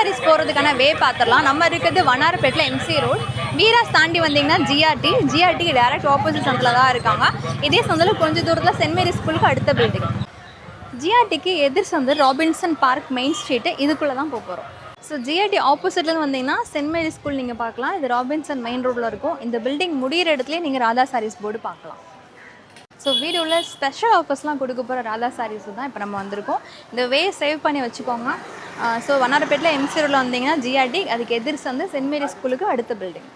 சாரீஸ் போகிறதுக்கான வே பார்த்துடலாம். நம்ம இருக்கிறது வண்ணாரப்பேட்டில் எம்சி ரோட். வீராஸ் தாண்டி வந்தீங்கன்னா ஜிஆர்டிக்கு டேரக்ட் ஆப்போசிட் சந்தில் தான் இருக்காங்க. இதே சந்தில் கொஞ்சம் தூரத்தில் சென்ட் மேரி ஸ்கூலுக்கு அடுத்த பில்டிங். ஜிஆர்டிக்கு எதிர் சந்து ராபின்சன் பார்க் மெயின் ஸ்ட்ரீட்டு, இதுக்குள்ளே தான் போகிறோம். ஸோ ஜிஆர்டி ஆப்போசிட்லேருந்து வந்தீங்கன்னா சென்ட் மேரி ஸ்கூல் நீங்கள் பார்க்கலாம். இது ராபின்சன் மெயின் ரோட்டில் இருக்கும். இந்த பில்டிங் முடிகிற இடத்துலேயே நீங்கள் ராதா சாரீஸ் போர்டு பார்க்கலாம். ஸோ வீடியோவில் ஸ்பெஷல் ஆஃபர்ஸ்லாம் கொடுக்க போகிற ராதா சாரீஸ் தான் இப்போ நம்ம வந்திருக்கோம். இந்த வே சேவ் பண்ணி வச்சுக்கோங்க. ஸோ வண்ணாரப்பேட்டில் எம்சி ரோடில் வந்தீங்கன்னா ஜிஆர்டி, அதுக்கு எதிர் சந்து சென்ட் மேரி ஸ்கூலுக்கு அடுத்த பில்டிங்.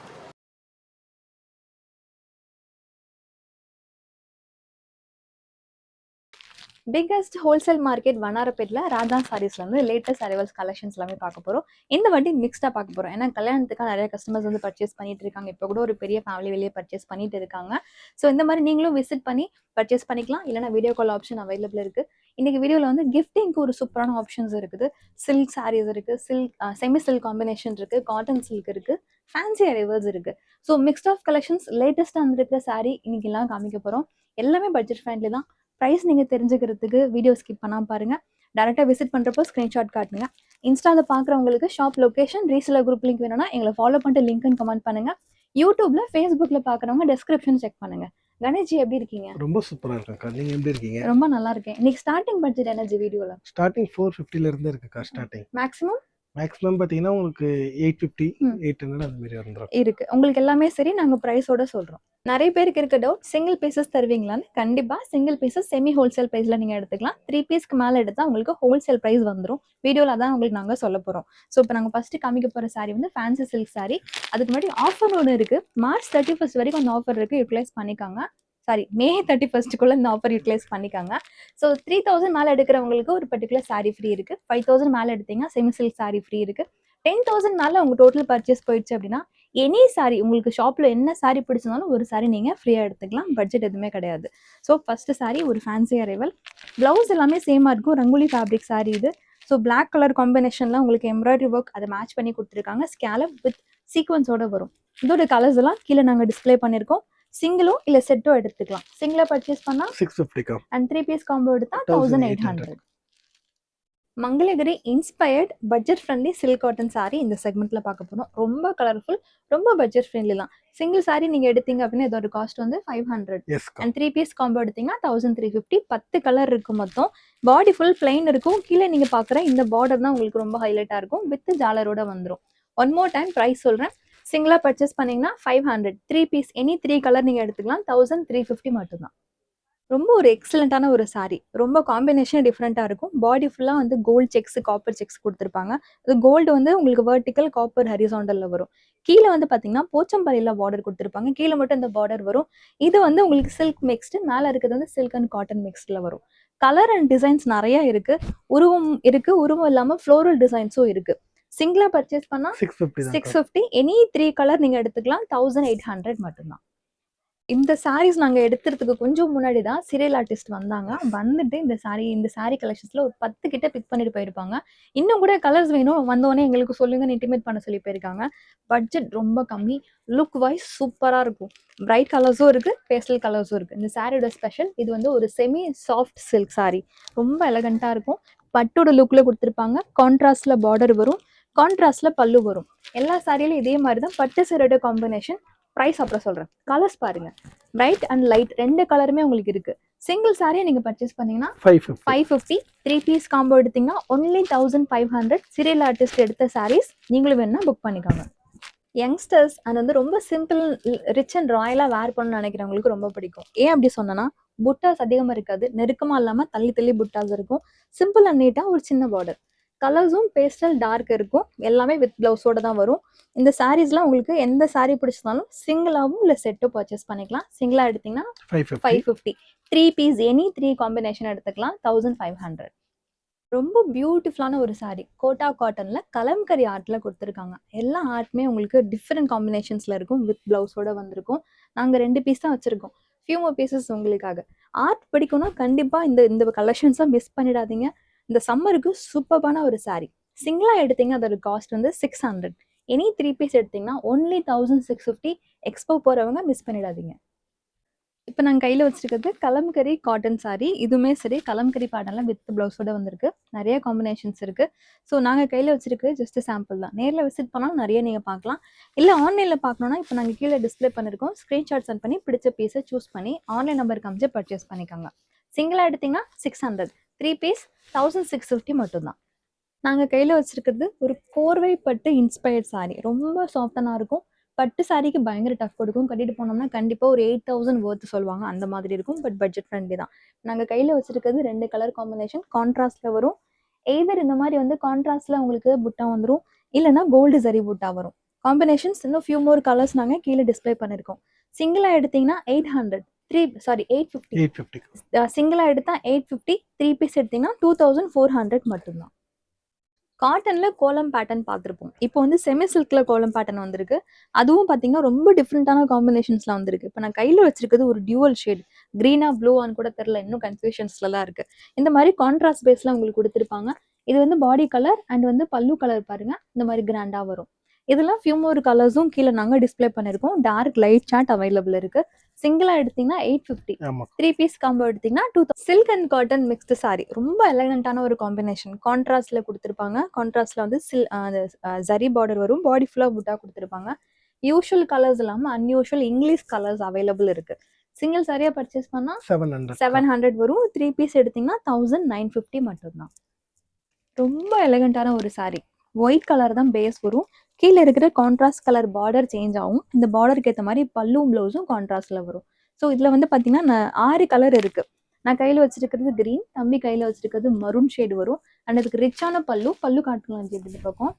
பிக்கஸ்ட் ஹோல்சேல் மார்க்கெட் வண்ணாரப்பேட்டில் ராதா சாரீஸ்லேருந்து லேட்டஸ்ட் அரைவல்ஸ் கலெக்ஷன்ஸ் எல்லாமே பார்க்க போகிறோம். இந்த வாட்டி மிக்ஸ்டாக பார்க்க போகிறோம். ஏன்னா கல்யாணத்துக்காக நிறைய கஸ்டமர்ஸ் வந்து பர்ச்சேஸ் பண்ணிட்டு இருக்காங்க. இப்போ கூட ஒரு பெரிய ஃபேமிலி வெளியே பர்ச்சேஸ் பண்ணிட்டு இருக்காங்க. ஸோ இந்த மாதிரி நீங்களும் விசிட் பண்ணி பர்ச்சேஸ் பண்ணிக்கலாம். இல்லைனா வீடியோ கால் ஆப்ஷன் அவைலபிள் இருக்குது. இன்றைக்கி வீடியோவில் வந்து கிஃப்டிங்க்கு ஒரு சூப்பரான ஆப்ஷன்ஸ் இருக்குது. சில்க் சாரீஸ் இருக்குது, செமி சில்க் காம்பினேஷன் இருக்குது, காட்டன் சில்க் இருக்குது, ஃபேன்சி அரைவல்ஸ் இருக்குது. ஸோ மிக்ஸ்ட் ஆஃப் கலெக்ஷன்ஸ் லேட்டஸ்ட்டாக வந்துருக்கிற சாரீ இன்றைக்கெல்லாம் காமிக்க போகிறோம். எல்லாமே பட்ஜெட் ஃப்ரெண்ட்லி தான். ப்ரைஸ் நீங்கள் தெரிஞ்சுக்கிறதுக்கு வீடியோ ஸ்கிப் பண்ணாமல் பாருங்கள். டேரெக்டாக விசிட் பண்ணுறப்போ ஸ்க்ரீன்ஷாட் காட்டுங்க. இன்ஸ்டாவில் பார்க்குறவங்களுக்கு shop location, reseller group link வேணும்னா எங்களை ஃபாலோ பண்ணிட்டு லிங்க்னு கமெண்ட் பண்ணுங்கள். யூடியூப்பில், ஃபேஸ்புக்கில் பார்க்குறவங்க டெஸ்கிரிப்ஷன் செக் பண்ணுங்கள். கணேஷ்ஜி எப்படி இருக்கீங்க? ரொம்ப சூப்பராக இருக்கேன்க்கா. நீங்கள் எப்படி இருக்கீங்க? ரொம்ப நல்லா இருக்கேன். இன்னைக்கு ஸ்டார்டிங் பட்ஜெட் எனர்ஜி வீடியோவில் ஸ்டார்டிங் 450 இருக்குக்கா. ஸ்டார்டிங் மேக்ஸிமம் பார்த்தீங்கன்னா உங்களுக்கு 850, 800 அந்த மாதிரி வந்துடும் இருக்கு. உங்களுக்கு எல்லாமே சரி, நாங்கள் ப்ரைஸோட சொல்கிறோம். நிறைய பேருக்கு இருக்க டவுட், சிங்கிள் பீசஸ் தருவீங்களான்னு. கண்டிப்பாக சிங்கிள் பீசஸ் செமி ஹோல்சேல் ப்ரைஸில் நீங்கள் எடுத்துக்கலாம். 3 பீஸ்க்கு மேலே எடுத்தால் உங்களுக்கு ஹோல்சேல் ப்ரைஸ் வந்துடும். வீடியோவில் தான் உங்களுக்கு நாங்கள் சொல்ல போகிறோம். ஸோ இப்போ நாங்கள் ஃபஸ்ட்டு காமிக்க போகிற சாரீ வந்து ஃபேன்சி சில்க் சாரீ. அதுக்கு முன்னாடி ஆஃபர் ஒன்று இருக்குது. மார்ச் 31 வரைக்கும் அந்த ஆஃபர் இருக்குது. யூட்டிலைஸ் பண்ணிக்காங்க. மே 31 இந்த ஆஃபர் யூட்டிலைஸ் பண்ணிக்காங்க. ஸோ 3000 மேலே எடுக்கிறவங்களுக்கு ஒரு பர்டிகுலர் சாரீ ஃப்ரீ இருக்குது. 5000 மேலே எடுத்தீங்கன்னா செமி சில்க் சாரீ ஃப்ரீ இருக்குது. 10,000 மேலே உங்கள் டோட்டல் பர்ச்சேஸ் போயிடுச்சு அப்படின்னா எனி சாரீ, உங்களுக்கு ஷாப்பில் என்ன சாரீ பிடிச்சிருந்தாலும் ஒரு சாரீ நீங்கள் ஃப்ரீயாக எடுத்துக்கலாம். பட்ஜெட் எதுவுமே கிடையாது. ஸோ ஃபஸ்ட்டு சாரீ ஒரு ஃபேன்சி அரைவல். ப்ளவுஸ் எல்லாமே சேமாக இருக்கும். ரங்கோலி ஃபேப்ரிக் சாரீ இது. ஸோ பிளாக் கலர் காம்பினேஷன்லாம் உங்களுக்கு எம்ப்ராய்டரி ஒர்க் அதை மேட்ச் பண்ணி கொடுத்துருக்காங்க. ஸ்கேலப் வித் சீக்வன்ஸோட வரும். இதோட கலர்ஸ் எல்லாம் கீழே நாங்கள் டிஸ்பிளே பண்ணியிருக்கோம். சிங்கிளோ இல்லை செட்டோ எடுத்துக்கலாம். சிங்கிளா பர்ச்சேஸ் பண்ணால் 650 அண்ட் 3 பீஸ் காம்போ எடுத்தால் 1800. Mangalagiri inspired budget friendly silk cotton sari இந்த செக்மெண்ட்டில் பார்க்க போகிறோம். ரொம்ப கலர்ஃபுல், ரொம்ப பட்ஜெட் ஃப்ரெண்ட்லி தான். சிங்கிள் சாரீ நீங்கள் எடுத்தீங்க அப்படின்னா இதோட காஸ்ட் வந்து 500 அண்ட் 3 பீஸ் காம்போ எடுத்தீங்கன்னா 1350. 10 கலர் இருக்கும் மொத்தம். பாடி ஃபுல் பிளைன் இருக்கும். கீழே நீங்கள் பார்க்குற இந்த பார்டர் தான் உங்களுக்கு ரொம்ப ஹைலைட்டாக இருக்கும். வித் ஜாலரோட வந்துடும். ஒன் மோர் டைம் ப்ரைஸ் சொல்கிறேன். சிங்கிளாக பர்ச்சேஸ் பண்ணிங்கன்னா 500. 3 பீஸ் எனி 3 கலர் நீங்கள் எடுத்துக்கலாம். 1350 மட்டும்தான். ரொம்ப ஒரு எக்ஸலண்ட்டான ஒரு சாரீ. ரொம்ப காம்பினேஷன் டிஃப்ரெண்ட்டாக இருக்கும். பாடி ஃபுல்லாக வந்து கோல்டு செக்ஸ், காப்பர் செக்ஸ் கொடுத்துருப்பாங்க. அது கோல்டு வந்து உங்களுக்கு வெர்டிக்கல், காப்பர் ஹரிசாண்டலில் வரும். கீழே வந்து பார்த்தீங்கன்னா போச்சம்பள்ளியில் பார்டர் கொடுத்துருப்பாங்க. கீழே மட்டும் இந்த பார்டர் வரும். இது வந்து உங்களுக்கு சில்க் மிக்ஸ்டு, மேலே இருக்கிறது வந்து சில்க் அண்ட் காட்டன் மிக்ஸ்டில் வரும். கலர் அண்ட் டிசைன்ஸ் நிறையா இருக்குது. உருவம் இருக்குது. உருவம் இல்லாமல் ஃப்ளோரல் டிசைன்ஸும் இருக்குது. சிங்கிளா பர்ச்சேஸ் பண்ணா 650. எனி 3 கலர் நீங்க எடுத்துக்கலாம். 1800 மட்டும்தான். இந்த சாரீஸ் நாங்க எடுத்துறதுக்கு கொஞ்சம் முன்னாடி தான் சீரியல் ஆர்டிஸ்ட் வந்தாங்க. வந்துட்டு இந்த சாரீ கலெக்ஷன்ஸ்ல ஒரு 10 கிட்ட பிக் பண்ணிட்டு போயிருப்பாங்க. இன்னும் கூட கலர்ஸ் வேணும், வந்தோடனே எங்களுக்கு சொல்லுங்க, இன்டிமேட் பண்ண சொல்லி போயிருக்காங்க. பட்ஜெட் ரொம்ப கம்மி. லுக் வைஸ் சூப்பரா இருக்கும். பிரைட் கலர்ஸும் இருக்கு, பேஸ்டல் கலர்ஸும் இருக்கு. இந்த சாரியோட ஸ்பெஷல், இது வந்து ஒரு செமி சாஃப்ட் சில்க் சாரீ. ரொம்ப எலகண்டா இருக்கும். பட்டோட லுக்ல கொடுத்துருப்பாங்க. கான்ட்ராஸ்ட்ல பார்டர் வரும். கான்ட்ராஸ்ட்ல பல்லு வரும். எல்லா சாரியிலும் இதே மாதிரி தான். பட்டு சேரோட காம்பினேஷன். ப்ரைஸ் அப்புறம் சொல்றேன். கலர்ஸ் பாருங்க. பிரைட் அண்ட் லைட் 2 கலருமே உங்களுக்கு இருக்கு. சிங்கிள் சாரியை நீங்க பர்ச்சேஸ் பண்ணீங்கன்னா 550. 3 பீஸ் காம்போ எடுத்தீங்கன்னா ஒன்லி 1500. சீரியல் ஆர்டிஸ்ட் எடுத்த சாரீஸ் நீங்களும் வேணும்னா புக் பண்ணிக்கோங்க. யங்ஸ்டர்ஸ் அது வந்து ரொம்ப சிம்பிள், ரிச் அண்ட் ராயலாக வேர் பண்ணணும்னு நினைக்கிறவங்களுக்கு ரொம்ப பிடிக்கும். ஏன் அப்படி சொன்னேன்னா, புட்டாஸ் அதிகமாக இருக்காது. நெருக்கமாக இல்லாமல் தள்ளி தள்ளி புட்டாஸ் இருக்கும். சிம்பிள் அண்ட் நீட்டாக ஒரு சின்ன பார்டர். கலர்ஸும் பேஸ்டல் டார்க் இருக்கும். எல்லாமே வித் ப்ளவுஸோட தான் வரும். இந்த சாரீஸ்லாம் உங்களுக்கு எந்த சாரீ பிடிச்சிருந்தாலும் சிங்கிளாகவும் இல்லை செட்டோ பர்ச்சேஸ் பண்ணிக்கலாம். சிங்கிளாக எடுத்தீங்கன்னா 550. 3 பீஸ் எனி 3 காம்பினேஷன் எடுத்துக்கலாம். 1500. ரொம்ப பியூட்டிஃபுல்லான ஒரு சாரீ. கோட்டா காட்டனில் கலம்கரி ஆர்ட்டில் கொடுத்துருக்காங்க. எல்லா ஆர்ட்டுமே உங்களுக்கு டிஃப்ரெண்ட் காம்பினேஷன்ஸில் இருக்கும். வித் ப்ளவுஸோட வந்திருக்கும். நாங்கள் 2 பீஸ் தான் வச்சுருக்கோம். ஃபியூ மோர் பீசஸ் உங்களுக்காக. ஆர்ட் பிடிக்கும்னா கண்டிப்பாக இந்த கலெக்ஷன்ஸாக மிஸ் பண்ணிடாதீங்க. இந்த சம்மருக்கு சூப்பரான ஒரு சாரீ. சிங்கிளாக எடுத்தீங்க அதோட காஸ்ட் வந்து 600. எனி 3 பீஸ் எடுத்தீங்கன்னா ஒன்லி 1650. எக்ஸ்போ போகிறவங்க மிஸ் பண்ணிடாதீங்க. இப்போ நாங்கள் கையில் வச்சிருக்கிறது கலம்கரி காட்டன் saree. இதுவுமே சரி கலம்கரி பேட்டர்னில் வித் ப்ளவுஸோட வந்திருக்கு. நிறைய காம்பினேஷன்ஸ் இருக்குது. ஸோ நாங்கள் கையில் வச்சிருக்கிறது ஜஸ்ட் சாம்பிள் தான். நேரில் விசிட் பண்ணாலும் நிறைய நீங்கள் பார்க்கலாம். இல்லை ஆன்லைனில் பார்க்கணுன்னா இப்போ நாங்கள் கீழே டிஸ்ப்ளே பண்ணியிருக்கோம். ஸ்க்ரீன்ஷாட் சென்ட் பண்ணி பிடிச்ச பீஸை சூஸ் பண்ணி ஆன்லைன் நம்பருக்கு அமைச்சு பர்ச்சேஸ் பண்ணிக்கோங்க. சிங்கிளாக எடுத்திங்கன்னா 600, 3 பீஸ் 1650 மட்டும்தான். நாங்கள் கையில் வச்சிருக்கிறது ஒரு கோர்வை பட்டு இன்ஸ்பயர்ட் saree. ரொம்ப சாஃப்டனாக இருக்கும். பட்டு சாரிக்கு பயங்கர டஃப் கொடுக்கும். கட்டிட்டு போனோம்னா கண்டிப்பாக ஒரு 8000 ஒர்த்து சொல்லுவாங்க. அந்த மாதிரி இருக்கும். பட் பட்ஜெட் ஃப்ரெண்ட்லி தான். நாங்கள் கையில் வச்சிருக்கிறது 2 கலர் காம்பினேஷன் கான்ட்ராஸ்டில் வரும். எய்தர் இந்த மாதிரி வந்து கான்ட்ராஸ்டில் உங்களுக்கு புட்டா வந்துடும், இல்லைனா கோல்டு ஜரி புட்டா வரும். காம்பினேஷன்ஸ் இன்னும் ஃபியூ மோர் கலர்ஸ் நாங்கள் கீழே டிஸ்ப்ளே பண்ணியிருக்கோம். சிங்கிளாக எடுத்திங்கன்னா 800, 850. சிங்கிளாக எடுத்தால் 850, 3 பீஸ் எடுத்திங்கன்னா 2400 மட்டும்தான். காட்டனில் கோலம் பேட்டர்ன் பார்த்துருப்போம். இப்போ வந்து செமி சில்கில் கோலம் பேட்டர்ன் வந்திருக்கு. அதுவும் பார்த்தீங்கன்னா ரொம்ப டிஃப்ரெண்ட்டான காம்பினேஷன்ஸ்லாம் வந்திருக்கு. இப்போ நான் கையில் வச்சிருக்கிறது ஒரு டியூவல் ஷேட், க்ரீனா ப்ளூவான்னு கூட தெரில, இன்னும் கன்ஃபியூஷன்ஸ்லாம் இருக்குது. இந்த மாதிரி கான்ட்ராஸ்ட் பேஸில் உங்களுக்கு கொடுத்துருப்பாங்க. இது வந்து பாடி கலர் அண்ட் வந்து பல்லு கலர் பாருங்கள், இந்த மாதிரி கிராண்டாக வரும். இதெல்லாம் ஃபியூ மோர் கலர்ஸும் கீழே நாங்கள் டிஸ்ப்ளே பண்ணியிருக்கோம். டார்க் லைட் சார்ட் அவைலபிள் இருக்குது. சிங்கிளாக எடுத்திங்கன்னா 850, 3 பீஸ் காம்போ எடுத்திங்கன்னா 2000. Silk and cotton mixed saree ரொம்ப எலகண்ட்டான ஒரு காம்பினேஷன். கான்ட்ராஸ்டில் கொடுத்துருப்பாங்க. கான்ட்ராஸ்டில் வந்து ஜரி பார்டர் வரும். பாடி ஃபுல்லாக புட்டா கொடுத்துருப்பாங்க. யூஷுவல் கலர்ஸ் இல்லாமல் அன்யூஷுவல் இங்கிலீஷ் கலர்ஸ் அவைலபிள் இருக்குது. சிங்கிள் சாரியாக பர்ச்சேஸ் பண்ணால் 700 வரும். 3 பீஸ் எடுத்திங்கன்னா 1950 மட்டும்தான். ரொம்ப எலகண்ட்டான ஒரு saree. ஒயிட் கலர் தான் பேஸ் வரும். கீழே இருக்கிற கான்ட்ராஸ்ட் கலர் பார்டர் சேஞ்ச் ஆகும். இந்த பார்டருக்கு ஏற்ற மாதிரி பல்லும் ப்ளவுஸும் கான்ட்ராஸ்டில் வரும். ஸோ இதில் வந்து பார்த்தீங்கன்னா 6 கலர் இருக்குது. நான் கையில் வச்சிருக்கிறது க்ரீன், தம்பி கையில் வச்சிருக்கிறது மரூன் ஷேடு வரும். அண்ட் அதுக்கு ரிச்சான பல்லு காட்டுக்கலாம். இந்த பக்கம்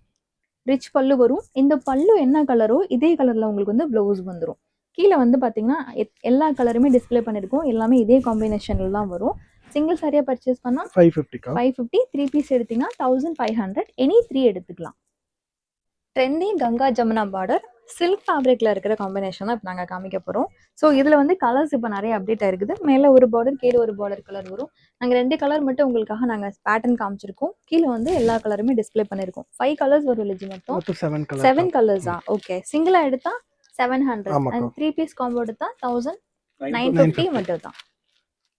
ரிச் பல்லு வரும். இந்த பல்லு என்ன கலரோ இதே கலரில் உங்களுக்கு வந்து ப்ளவுஸ் வந்துடும். கீழே வந்து பார்த்தீங்கன்னா எல்லா கலருமே டிஸ்ப்ளே பண்ணியிருக்கோம். எல்லாமே இதே காம்பினேஷனில் தான் வரும். சிங்கிள் சாரியாக பர்ச்சேஸ் பண்ணால் 550, 3 பீஸ் எடுத்திங்கன்னா 1500, எனி 3 எடுத்துக்கலாம். Trendy Ganga Jamuna border silk ஃபேப்ரிக்கில் இருக்கிற காம்பினேஷன் தான் இப்போ நாங்கள் காமிக்க போகிறோம். ஸோ இதில் வந்து கலர்ஸ் இப்போ நிறைய அப்டேட் ஆயிருக்குது. மேலே ஒரு பார்டர், கீழே ஒரு பார்டர் கலர் வரும். நாங்கள் 2 கலர் மட்டும் உங்களுக்காக நாங்கள் பேட்டர்ன் காமிச்சிருக்கோம். கீழே வந்து எல்லா கலருமே டிஸ்ப்ளே பண்ணியிருக்கோம். 5 கலர்ஸ் வரும் இல்லைஜி மொத்தம் 7 கலர்ஸா? ஓகே. சிங்கிளாக எடுத்தால் 700 அண்ட் 3 பீஸ் காம்போ எடுத்தால் 1950 மட்டும் தான்.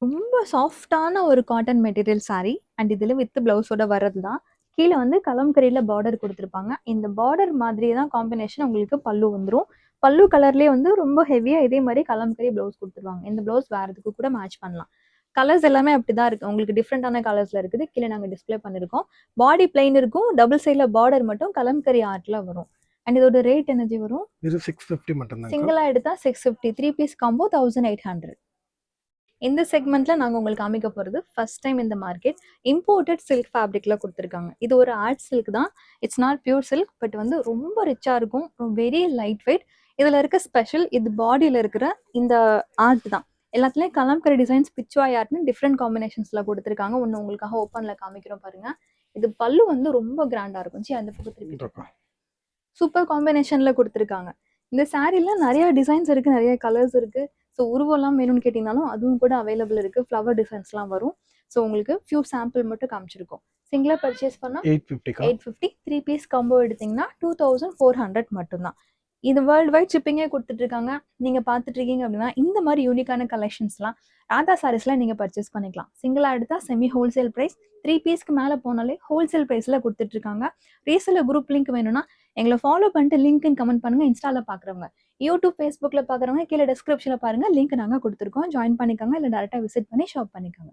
ரொம்ப சாஃப்டான ஒரு காட்டன் மெட்டீரியல் saree அண்ட் இதில் வித் ப்ளவுஸோட வர்றது தான். கீழே வந்து கலம்கரியில் பார்டர் கொடுத்துருப்பாங்க. இந்த பார்டர் மாதிரி தான் காம்பினேஷன் உங்களுக்கு பல்லு வந்துடும். பல்லு கலர்லேயே வந்து ரொம்ப ஹெவியாக இதே மாதிரி கலம்கரி ப்ளவுஸ் கொடுத்துருவாங்க. இந்த ப்ளவுஸ் வேறு எதுக்கு கூட மேட்ச் பண்ணலாம். கலர்ஸ் எல்லாமே அப்படி தான் இருக்குது. உங்களுக்கு டிஃப்ரெண்ட்டான கலர்ஸில் இருக்குது. கீழே நாங்கள் டிஸ்ப்ளே பண்ணியிருக்கோம். பாடி பிளைன் இருக்கும். டபுள் சைடில் பார்டர் மட்டும் கலம்கரி ஆர்ட்டில் வரும். அண்ட் இதோட ரேட் எனர்ஜி வரும் 650 மட்டும். சிங்கிளாக எடுத்தால் 650, 3 பீஸ் காம்போ 1800. இந்த செக்மெண்ட்ல நாங்கள் உங்களுக்கு காமிக்க போகிறது ஃபர்ஸ்ட் டைம் இந்த மார்க்கெட் இம்போர்ட்டட் சில்க் ஃபேப்ரிக்கில் கொடுத்துருக்காங்க. இது ஒரு ஆர்ட் சில்க் தான். It's not pure silk, but வந்து ரொம்ப ரிச்சாக இருக்கும். Very light weight. இதில் இருக்க ஸ்பெஷல் இது பாடியில் இருக்கிற இந்த ஆர்ட் தான். எல்லாத்துலேயும் கலம்கரி டிசைன்ஸ், பிச்சுவாய் ஆர்ட்னு டிஃப்ரெண்ட் காம்பினேஷன்ஸில் கொடுத்துருக்காங்க. ஒன்று உங்களுக்காக ஓப்பனில் காமிக்கிறோம் பாருங்கள். இது பல்லு வந்து ரொம்ப கிராண்டாக இருக்கும். அந்த பக்கத்துக்கு சூப்பர் காம்பினேஷனில் கொடுத்துருக்காங்க. இந்த சாரீல நிறைய டிசைன்ஸ் இருக்குது, நிறைய கலர்ஸ் இருக்குது. ஸோ உருவெல்லாம் வேணும்னு கேட்டிங்கனாலும் அதுவும் கூட அவைலபிள் இருக்குது. ஃப்ளவர் டிசைன்ஸ்லாம் வரும். ஸோ உங்களுக்கு ஃபியூ சாம்பிள் மட்டும் காமிச்சிருக்கோம். சிங்கிளாக பர்ச்சேஸ் பண்ணால் 850, 3 பீஸ் காம்போ எடுத்திங்கன்னா 2400 மட்டும்தான். இது வேர்ல்டு வைட் ஷிப்பிங்கே கொடுத்துட்ருக்காங்க. நீங்கள் பார்த்துட்ருக்கீங்க அப்படின்னா இந்த மாதிரி யூனிக்கான கலெக்ஷன்ஸ்லாம் ராதா சாரீஸ்லாம் நீங்கள் பர்ச்சேஸ் பண்ணிக்கலாம். சிங்கிளாக எடுத்தால் செமி ஹோல்சேல் ப்ரைஸ், 3 பீஸ்க்கு மேலே போனாலே ஹோல்சேல் ப்ரைஸில் கொடுத்துட்ருக்காங்க. ரீசேலர் குரூப் லிங்க் வேணும்னா எங்களை ஃபாலோ பண்ணிட்டு லிங்க்னு கமெண்ட் பண்ணுங்கள். இன்ஸ்டாவில் பார்க்குறவங்க, யூடியூப், ஃபேஸ்புக்கில் பார்க்குறவங்க கீழே டிஸ்கிரிப்ஷனில் பாருங்கள், லிங்க் நாங்கள் கொடுத்துருக்கோம். ஜாயின் பண்ணிக்கோங்க. இல்லை டேரெக்டாக விசிட் பண்ணி ஷாப் பண்ணிக்கோங்க.